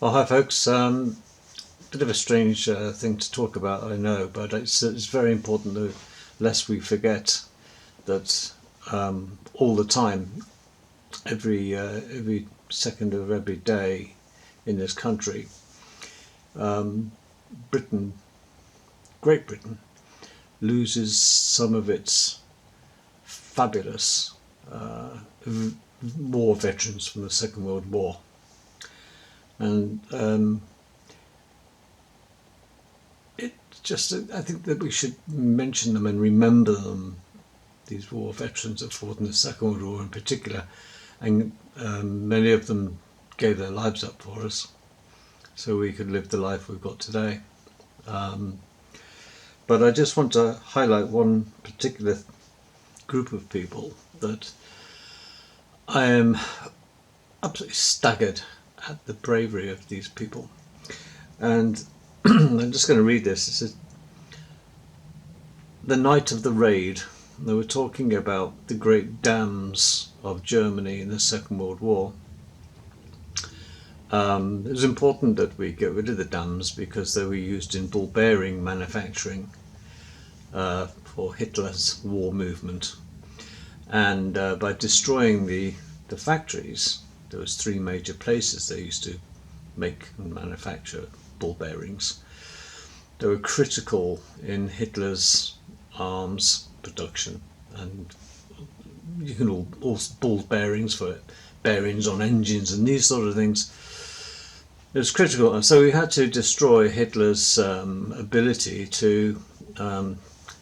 Well, hi folks. Bit of a strange thing to talk about, I know, but it's very important that lest we forget that all the time, every second of every day in this country, Britain, Great Britain, loses some of its fabulous war veterans from the Second World War. And I think that we should mention them and remember them, these war veterans that fought in the Second World War in particular, and many of them gave their lives up for us so we could live the life we've got today. But I just want to highlight one particular group of people that I am absolutely staggered at the bravery of these people. And I'm just going to read this. It says, the night of the raid, they were talking about the great dams of Germany in the Second World War. It was important that we get rid of the dams because they were used in ball bearing manufacturing for Hitler's war movement. And by destroying the factories, there was three major places they used to make and manufacture ball bearings. They were critical in Hitler's arms production, and you can all ball bearings for it, bearings on engines and these sort of things. It was critical, and so we had to destroy Hitler's ability to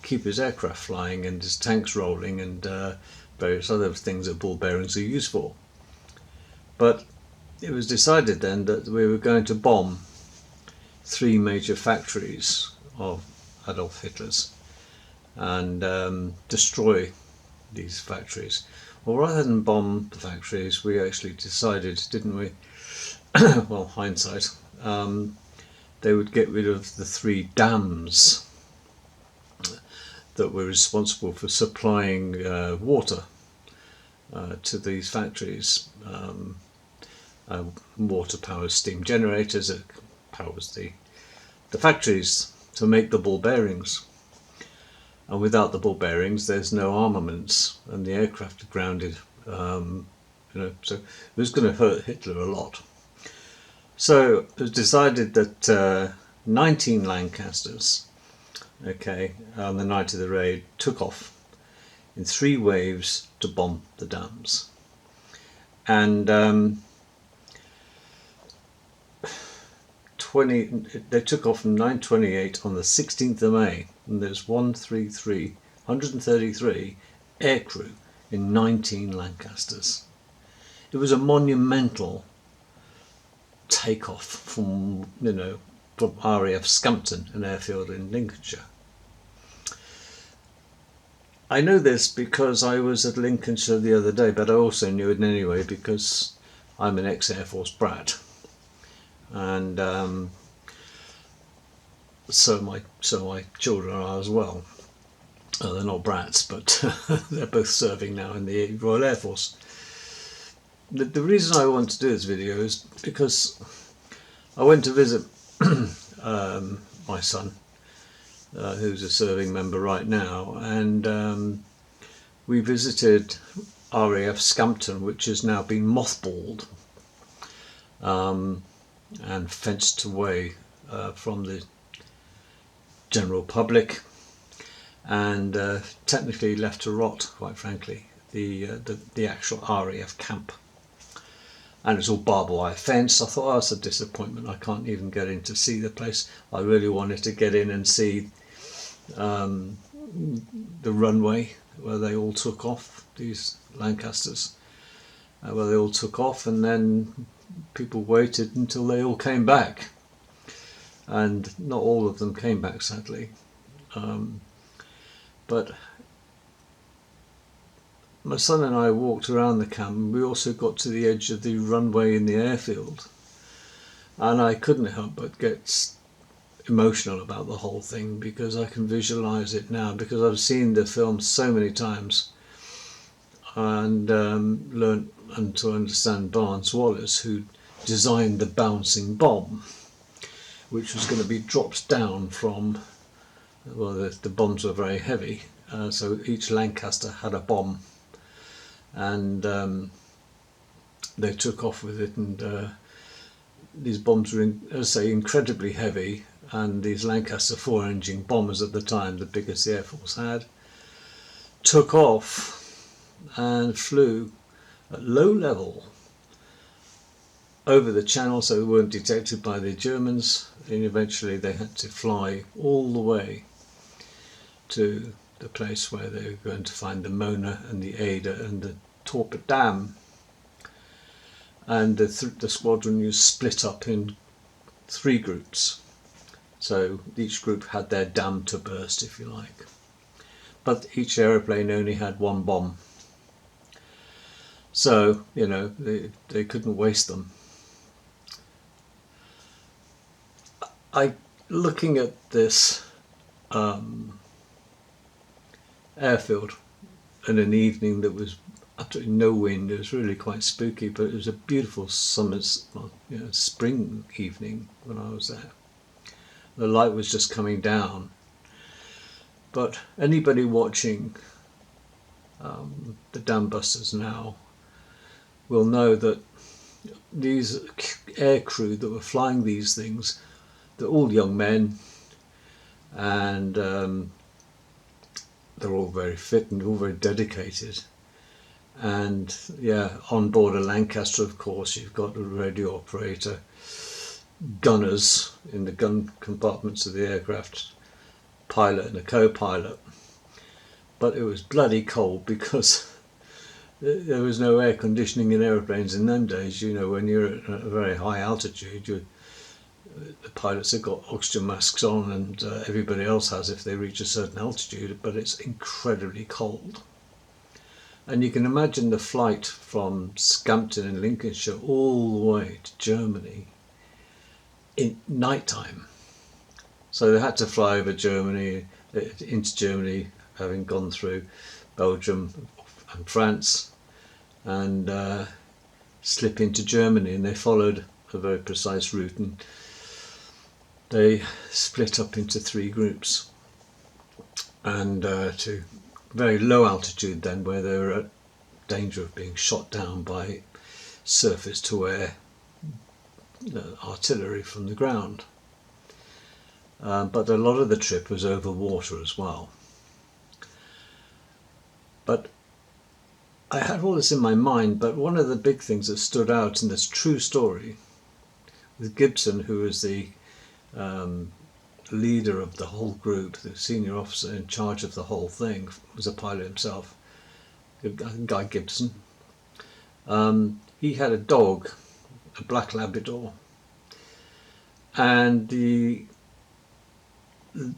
keep his aircraft flying and his tanks rolling and various other things that ball bearings are used for. But it was decided then that we were going to bomb three major factories of Adolf Hitler's and destroy these factories. Well, rather than bomb the factories, we actually decided, didn't we? Well, hindsight, they would get rid of the three dams that were responsible for supplying water to these factories. Water powers steam generators, it powers the factories to make the ball bearings. And without the ball bearings, there's no armaments, and the aircraft are grounded. So it was going to hurt Hitler a lot. So it was decided that 19 Lancasters, on the night of the raid, took off in three waves to bomb the dams. And they took off from 9:28 on the 16th of May, and there's 133 aircrew in 19 Lancasters. It was a monumental takeoff from RAF Scampton, an airfield in Lincolnshire. I know this because I was at Lincolnshire the other day, but I also knew it anyway because I'm an ex-Air Force brat. And so my children are as well. They're not brats, but they're both serving now in the Royal Air Force. The reason I want to do this video is because I went to visit my son, who's a serving member right now, and we visited RAF Scampton, which has now been mothballed and fenced away from the general public, and technically left to rot, quite frankly, the actual RAF camp. And it's all barbed wire fence. I thought, oh, that's a disappointment, I can't even get in to see the place. I really wanted to get in and see the runway where they all took off, these Lancasters, where they all took off, and then people waited until they all came back, and not all of them came back, sadly. But my son and I walked around the camp, and we also got to the edge of the runway in the airfield, and I couldn't help but get emotional about the whole thing because I can visualize it now, because I've seen the film so many times and learned and to understand Barnes Wallis, who designed the bouncing bomb, which was going to be dropped down from, well, the bombs were very heavy, so each Lancaster had a bomb, and they took off with it, and these bombs were, as I say, incredibly heavy, and these Lancaster 4-engine bombers at the time, the biggest the Air Force had, took off and flew at low level over the channel, so they weren't detected by the Germans, and eventually they had to fly all the way to the place where they were going to find the Mona and the Ada and the Torpet Dam. And the squadron was split up in 3 groups, so each group had their dam to burst, if you like, but each aeroplane only had 1 bomb, so they couldn't waste them. Looking at this airfield in an evening that was absolutely no wind, it was really quite spooky, but it was a beautiful spring evening when I was there. The light was just coming down, but anybody watching the dam busters now will know that these air crew that were flying these things, they're all young men, and they're all very fit and all very dedicated. And on board a Lancaster, of course, you've got a radio operator, gunners in the gun compartments of the aircraft, pilot and a co-pilot. But it was bloody cold because there was no air conditioning in aeroplanes in them days. When you're at a very high altitude, the pilots have got oxygen masks on, and everybody else has if they reach a certain altitude, but it's incredibly cold. And you can imagine the flight from Scampton in Lincolnshire all the way to Germany in night time. So they had to fly over Germany, into Germany, having gone through Belgium and France, and slip into Germany, and they followed a very precise route, and they split up into 3 groups, and to very low altitude then, where they were at danger of being shot down by surface to air artillery from the ground. But a lot of the trip was over water as well. But I had all this in my mind, but one of the big things that stood out in this true story with Gibson, who was the leader of the whole group, the senior officer in charge of the whole thing, was a pilot himself, Guy Gibson. He had a dog, a black Labrador, and the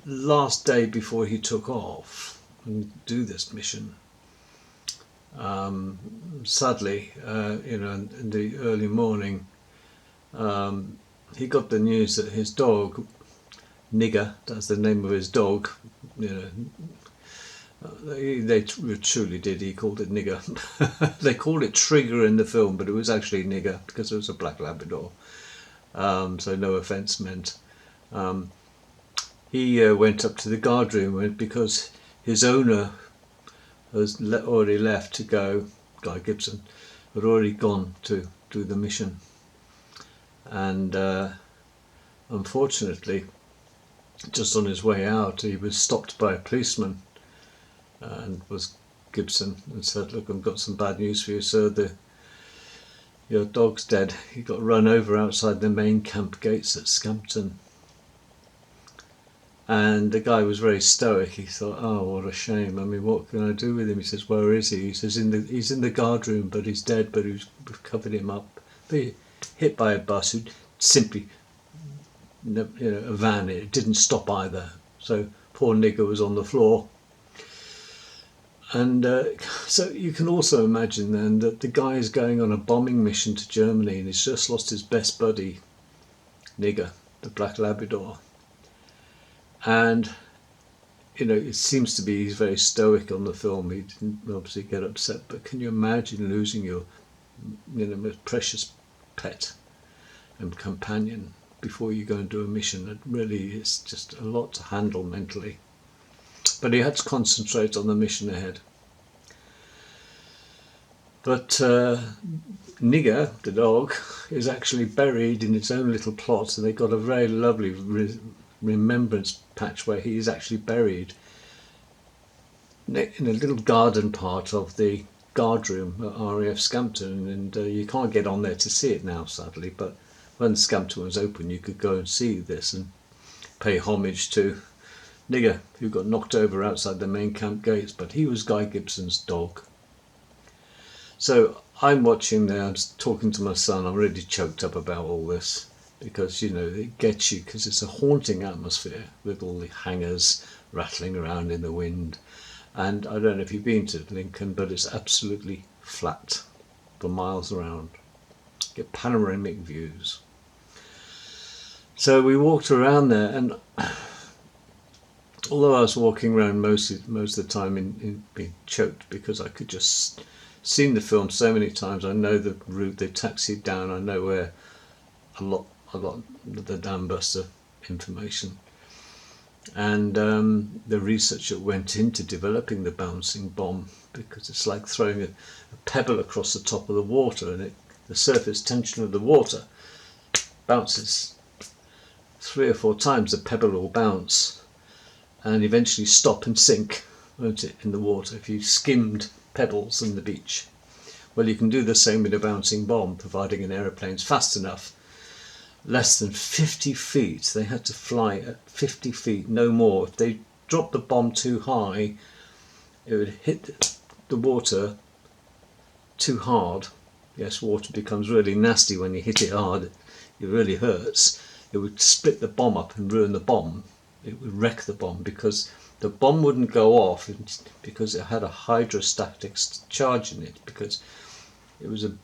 last day before he took off and do this mission, sadly, in the early morning, he got the news that his dog, Nigger, that's the name of his dog, they truly did, he called it Nigger. They called it Trigger in the film, but it was actually Nigger because it was a black Labrador, so no offence meant. He went up to the guard room because his owner has already left to go, Guy Gibson had already gone to do the mission, and unfortunately just on his way out he was stopped by a policeman, and was Gibson, and said, "Look, I've got some bad news for you, sir. Your dog's dead. He got run over outside the main camp gates at Scampton." And the guy was very stoic. He thought, "Oh, what a shame. I mean, what can I do with him?" He says, "Where is he?" He says, "He's in the guard room, but he's dead, but we've covered him up. Hit by a bus who simply, a van. It didn't stop either. So poor Nigger was on the floor." And so you can also imagine then that the guy is going on a bombing mission to Germany, and he's just lost his best buddy, Nigger, the black Labrador. And it seems to be he's very stoic on the film. He didn't obviously get upset, but can you imagine losing your most precious pet and companion before you go and do a mission. It really is just a lot to handle mentally. But he had to concentrate on the mission ahead. But Nigger, the dog, is actually buried in its own little plot, and they got a very lovely remembrance patch where he is actually buried in a little garden part of the guardroom at RAF Scampton, and you can't get on there to see it now, sadly, but when Scampton was open you could go and see this and pay homage to Nigger, who got knocked over outside the main camp gates, but he was Guy Gibson's dog. So I'm watching there, I'm talking to my son, I'm really choked up about all this, because, you know, it gets you, because it's a haunting atmosphere with all the hangars rattling around in the wind. And I don't know if you've been to Lincoln, but it's absolutely flat for miles around. Get panoramic views. So we walked around there, and although I was walking around most of the time in being choked, because I could just seen the film so many times, I know the route they taxied down, I know where I got the dam buster information, and the research that went into developing the bouncing bomb, because it's like throwing a pebble across the top of the water, and the surface tension of the water bounces 3 or 4 times. The pebble will bounce and eventually stop and sink, won't it, in the water, if you skimmed pebbles on the beach. Well, you can do the same with a bouncing bomb, providing an aeroplane's fast enough. Less than 50 feet, they had to fly at 50 feet, no more. If they dropped the bomb too high, it would hit the water too hard. Yes, water becomes really nasty when you hit it hard, it really hurts. It would split the bomb up and ruin the bomb. It would wreck the bomb, because the bomb wouldn't go off because it had a hydrostatic charge in it, because it was a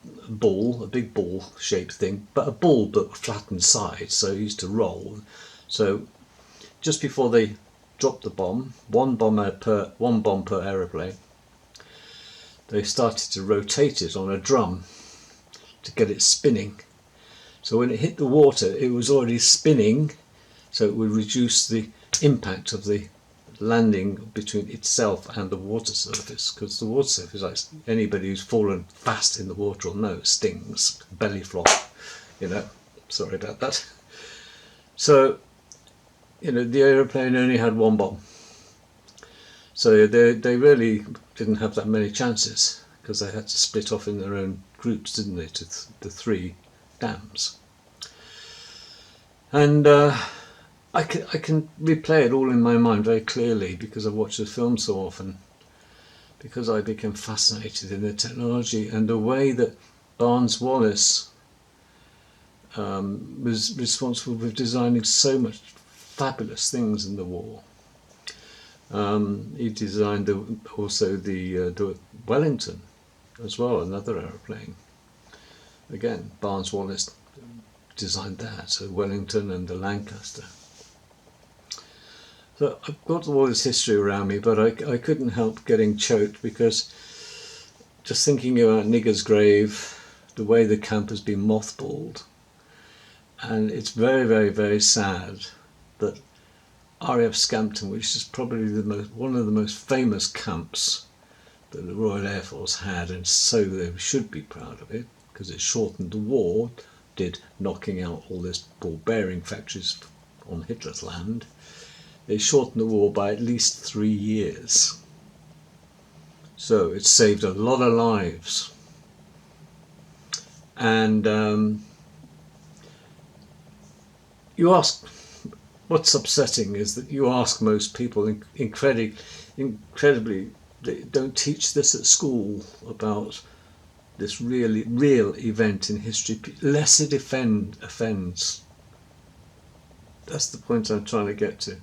big ball shaped thing, but a ball but flattened sides, so it used to roll. So just before they dropped the bomb, one bomb per aeroplane, they started to rotate it on a drum to get it spinning. So when it hit the water, it was already spinning, so it would reduce the impact of the landing between itself and the water surface, because the water surface, like anybody who's fallen fast in the water will know, it stings, belly flop, you know, sorry about that. So, you know, the aeroplane only had one bomb, so they really didn't have that many chances, because they had to split off in their own groups, didn't they, to the 3 dams. And I can replay it all in my mind very clearly, because I've watched the film so often, because I became fascinated in the technology and the way that Barnes-Wallis was responsible for designing so much fabulous things in the war. He designed also the Wellington as well, another aeroplane. Again, Barnes-Wallis designed that, so Wellington and the Lancaster. So I've got all this history around me, but I couldn't help getting choked, because just thinking about Nigger's grave, the way the camp has been mothballed, and it's very, very, very sad that RAF Scampton, which is probably one of the most famous camps that the Royal Air Force had, and so they should be proud of it, because it shortened the war, did knocking out all these ball bearing factories on Hitler's land. They shortened the war by at least 3 years. So it saved a lot of lives. And you ask, what's upsetting is that you ask most people, incredibly, they don't teach this at school, about this real event in history. Lest it offends. That's the point I'm trying to get to.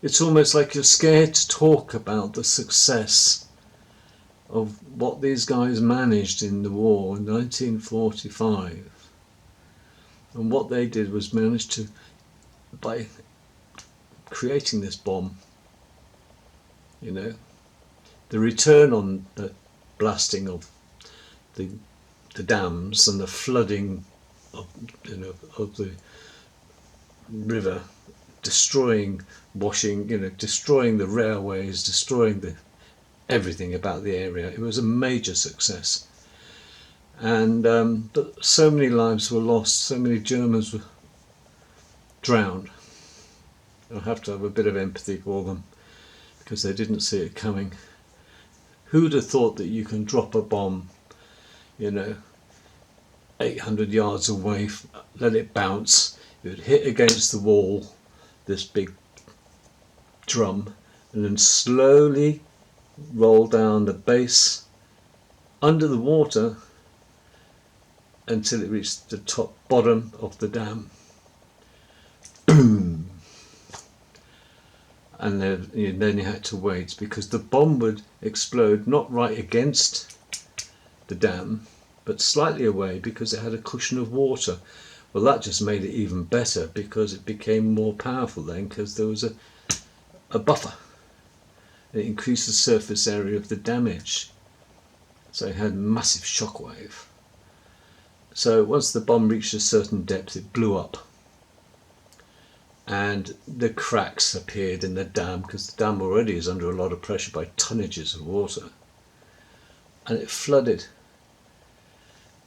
It's almost like you're scared to talk about the success of what these guys managed in the war in 1945. And what they did was manage to, by creating this bomb, you know, the return on the blasting of the dams and the flooding of the river, destroying, destroying the railways, destroying everything about the area. It was a major success, and but so many lives were lost, so many Germans were drowned. I have to have a bit of empathy for them because they didn't see it coming. Who'd have thought that you can drop a bomb, 800 yards away, let it bounce, it would hit against the wall, this big drum, and then slowly roll down the base under the water until it reached the bottom of the dam. Boom! And then you had to wait because the bomb would explode not right against the dam but slightly away because it had a cushion of water. Well, that just made it even better because it became more powerful then because there was a buffer. It increased the surface area of the damage, so it had massive shockwave. So once the bomb reached a certain depth, it blew up and the cracks appeared in the dam because the dam already is under a lot of pressure by tonnages of water, and it flooded.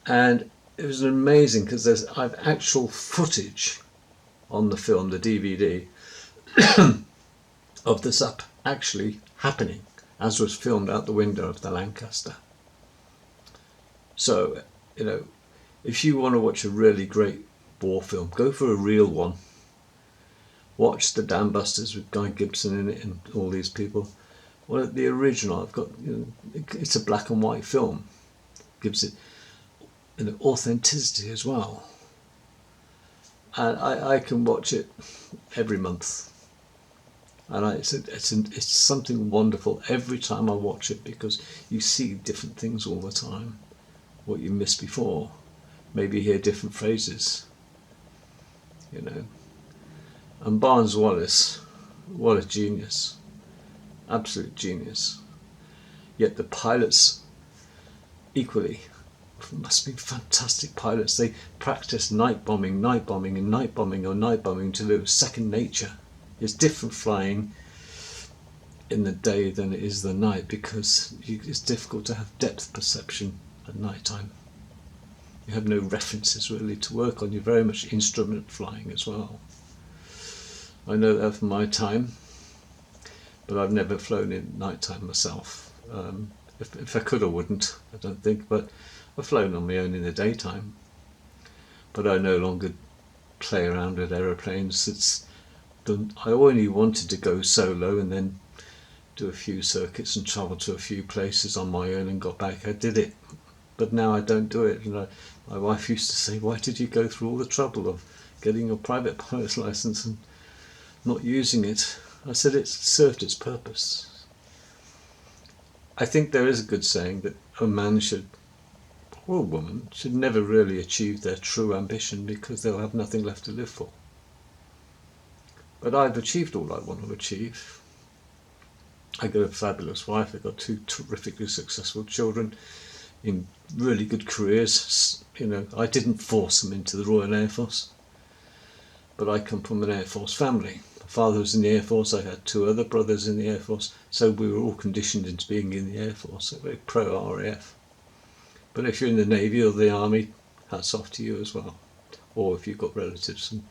And it was amazing because I've actual footage on the film, the DVD, of this actually happening as was filmed out the window of the Lancaster. So, if you want to watch a really great war film, go for a real one. Watch the Dam Busters with Guy Gibson in it and all these people. Well, the original, I've got, it's a black and white film. Gives it authenticity as well. And I can watch it every month. And it's something wonderful every time I watch it because you see different things all the time. What you missed before. Maybe hear different phrases. And Barnes Wallis, what a genius. Absolute genius. Yet the pilots equally must be fantastic pilots. They practiced night bombing until it was second nature. It's different flying in the day than it is the night because it's difficult to have depth perception at night time. You have no references really to work on. You're very much instrument flying as well. I know that from my time, but I've never flown in night time myself. If I could, I wouldn't, I don't think, but I've flown on my own in the daytime. But I no longer play around with aeroplanes. I only wanted to go solo and then do a few circuits and travel to a few places on my own and got back. I did it, but now I don't do it. My wife used to say, why did you go through all the trouble of getting your private pilot's license and not using it? I said it served its purpose. I think there is a good saying that a man or a woman should never really achieve their true ambition because they'll have nothing left to live for. But I've achieved all I want to achieve. I got a fabulous wife. I got 2 terrifically successful children in really good careers. I didn't force them into the Royal Air Force, but I come from an Air Force family. My father was in the Air Force. I had 2 other brothers in the Air Force, so we were all conditioned into being in the Air Force. So very pro RAF. But if you're in the Navy or the Army, hats off to you as well. Or if you've got relatives and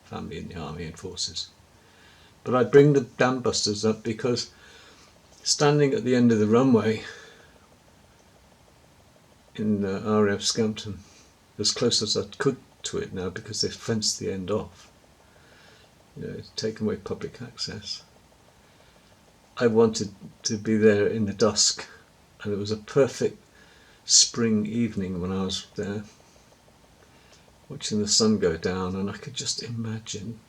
family in the Army and Forces. But I bring the Dam Busters up because standing at the end of the runway in RAF Scampton, as close as I could to it now because they've fenced the end off, taken away public access. I wanted to be there in the dusk, and it was a perfect spring evening when I was there, watching the sun go down, and I could just imagine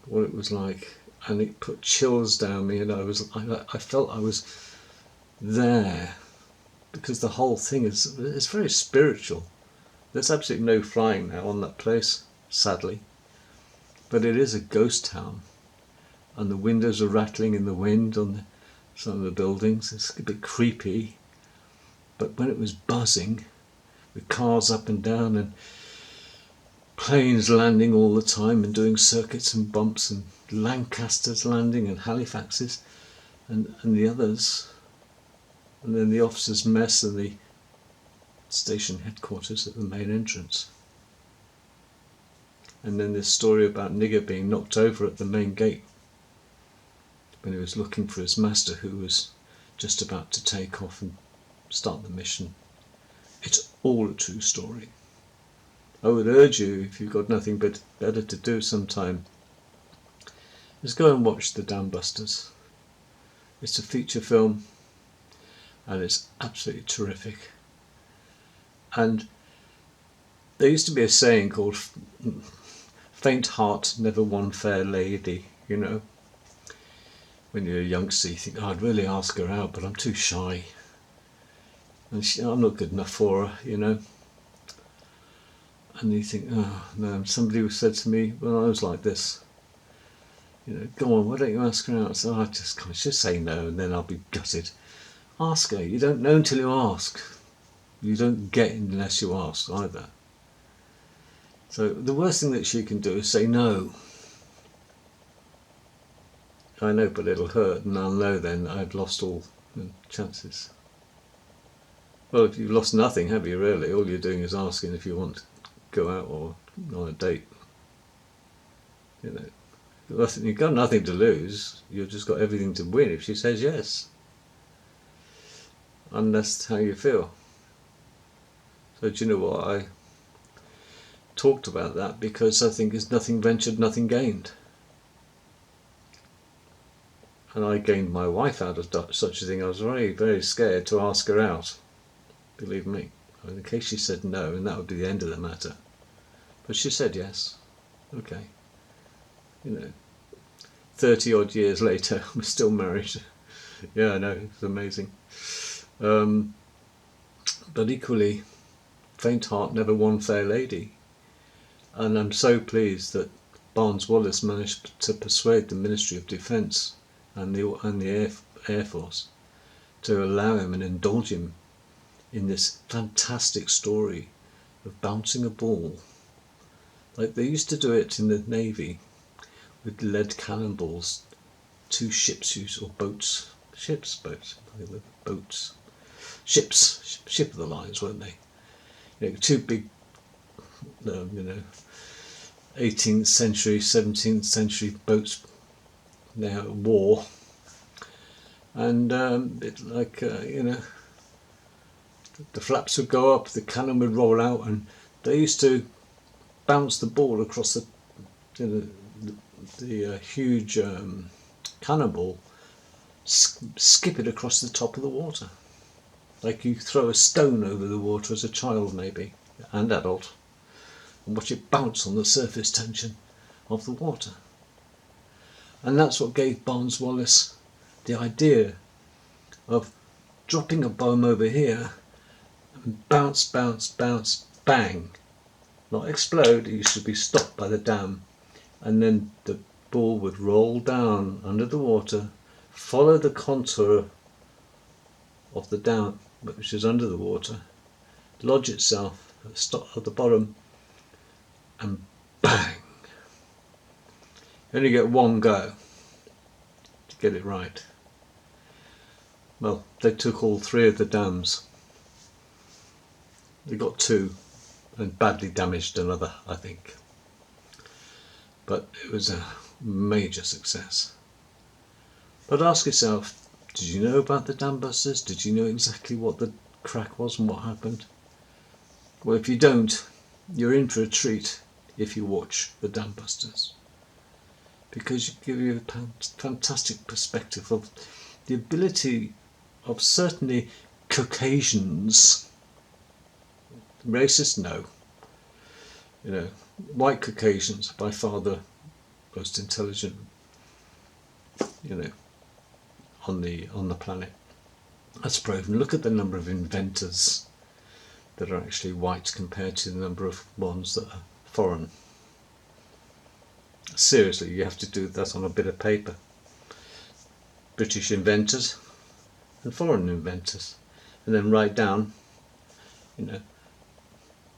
what it was like, and it put chills down me, and I felt I was there because the whole thing it's very spiritual. There's absolutely no flying now on that place, sadly, but it is a ghost town, and the windows are rattling in the wind on some of the buildings. It's a bit creepy, but when it was buzzing, with cars up and down and planes landing all the time and doing circuits and bumps, and Lancasters landing and Halifaxes and the others, and then the officers' mess and the station headquarters at the main entrance. And then this story about Nigger being knocked over at the main gate when he was looking for his master, who was just about to take off and start the mission. It's all a true story. I would urge you, if you've got nothing better to do sometime, is go and watch The Dam Busters. It's a feature film and it's absolutely terrific. And there used to be a saying called faint heart never won fair lady, you know. When you're a youngster you think, oh, I'd really ask her out, but I'm too shy. And I'm not good enough for her, you know. And you think, oh no, somebody said to me when I was like this, you know, go on, why don't you ask her out? So I just say no and then I'll be gutted. Ask her. You don't know until you ask. You don't get unless you ask either. So the worst thing that she can do is say no. I know, but it'll hurt, and I'll know then I've lost all chances. Well, if you've lost nothing, have you really? All you're doing is asking if you want to go out or on a date. You know, you've got nothing to lose. You've just got everything to win if she says yes. And that's how you feel. So do you know what? I talked about that because I think it's nothing ventured, nothing gained. And I gained my wife out of such a thing. I was very, very scared to ask her out, believe me, in case she said no, and that would be the end of the matter. But she said yes. Okay. You know, 30 odd years later, we're still married. Yeah, I know, it's amazing. But equally, faint heart never won fair lady. And I'm so pleased that Barnes-Wallis managed to persuade the Ministry of Defence and the Air Force to allow him and indulge him in this fantastic story of bouncing a ball. Like they used to do it in the Navy with lead cannonballs. Two ships or boats. Ships, boats. Ships. Ship of the lines, weren't they? You know, two big, 18th century, 17th century boats now at war. And the flaps would go up, the cannon would roll out, and they used to bounce the ball across the huge cannonball, skip it across the top of the water, like you throw a stone over the water as a child maybe, and adult, and watch it bounce on the surface tension of the water. And that's what gave Barnes-Wallis the idea of dropping a bomb over here and bounce, bounce, bounce, bang. Not explode, it used to be stopped by the dam, and then the ball would roll down under the water, follow the contour of the dam, which is under the water, lodge itself at the bottom, and bang. You only get one go to get it right. Well, they took all three of the dams. They got two and badly damaged another, I think. But it was a major success. But ask yourself, did you know about the dam busters? Did you know exactly what the crack was and what happened? Well, if you don't, you're in for a treat if you watch the dam busters, because it gives you a fantastic perspective of the ability of certainly Caucasians. Racist? No. White Caucasians are by far the most intelligent, on the planet. That's proven. Look at the number of inventors that are actually white compared to the number of ones that are foreign. Seriously, you have to do that on a bit of paper. British inventors and foreign inventors, and then write down,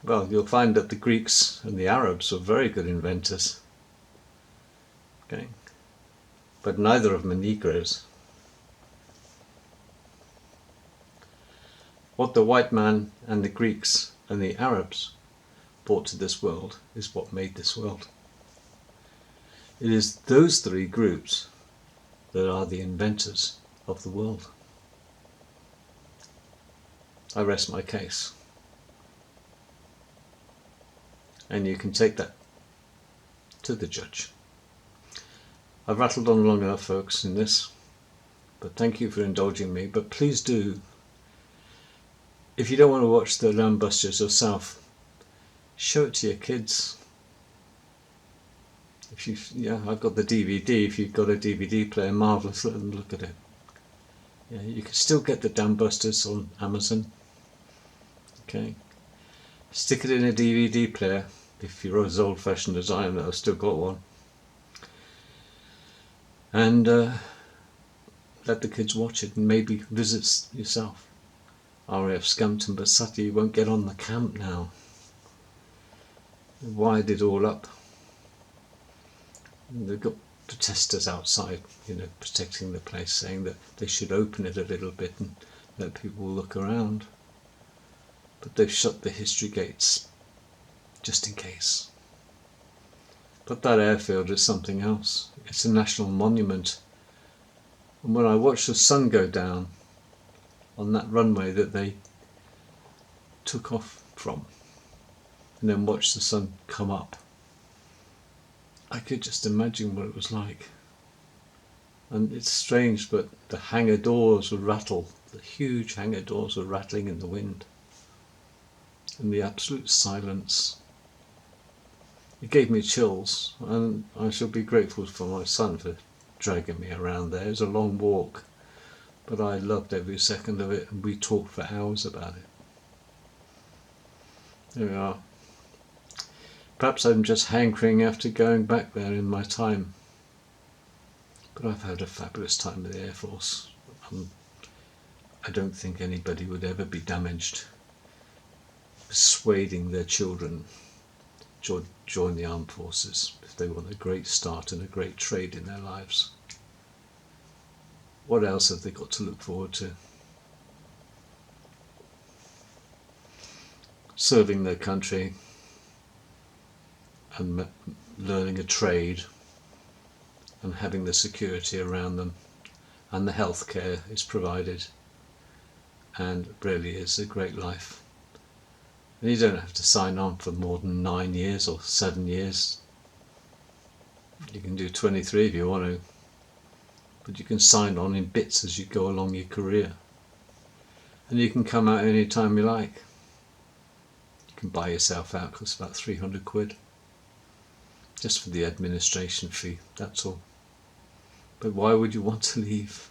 Well, you'll find that the Greeks and the Arabs were very good inventors. Okay, but neither of them are Negroes. What the white man and the Greeks and the Arabs brought to this world is what made this world. It is those three groups that are the inventors of the world. I rest my case. And you can take that to the judge. I've rattled on long enough, folks, in this, but thank you for indulging me. But please do, if you don't want to watch the Lambusters yourself, show it to your kids. I've got the DVD. If you've got a DVD player, marvellous, let them look at it. Yeah, you can still get the Dambusters on Amazon. Okay, stick it in a DVD player. If you're as old-fashioned as I am, I've still got one. And let the kids watch it and maybe visit yourself. RAF Scampton, but sadly you won't get on the camp now. They wired it all up. And they've got protesters outside, protecting the place, saying that they should open it a little bit and let people look around. But they've shut the history gates just in case. But that airfield is something else. It's a national monument. And when I watch the sun go down on that runway that they took off from, and then watch the sun come up, I could just imagine what it was like. And it's strange, but the hangar doors would rattle. The huge hangar doors were rattling in the wind. And the absolute silence. It gave me chills, and I shall be grateful for my son for dragging me around there. It was a long walk, but I loved every second of it, and we talked for hours about it. There we are. Perhaps I'm just hankering after going back there in my time, but I've had a fabulous time with the Air Force. I don't think anybody would ever be damaged persuading their children to join the armed forces if they want a great start and a great trade in their lives. What else have they got to look forward to? Serving their country and learning a trade and having the security around them, and the health care is provided, and it really is a great life. And you don't have to sign on for more than 9 years or 7 years. You can do 23 if you want to, but you can sign on in bits as you go along your career, and you can come out any time you like. You can buy yourself out, because it's about 300 quid just for the administration fee, that's all. But why would you want to leave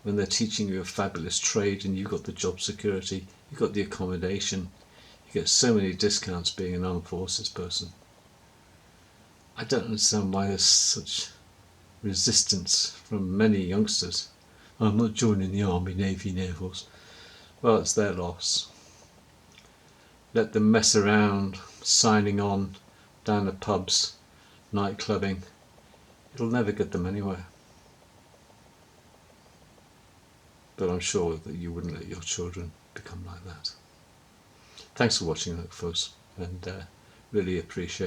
when they're teaching you a fabulous trade and you've got the job security, you've got the accommodation, you get so many discounts being an armed forces person? I don't understand why there's such resistance from many youngsters. I'm not joining the Army, Navy and Air Force. Well, it's their loss. Let them mess around, signing on down the pubs, night clubbing. It'll never get them anywhere. But I'm sure that you wouldn't let your children become like that. Thanks for watching, folks, and really appreciate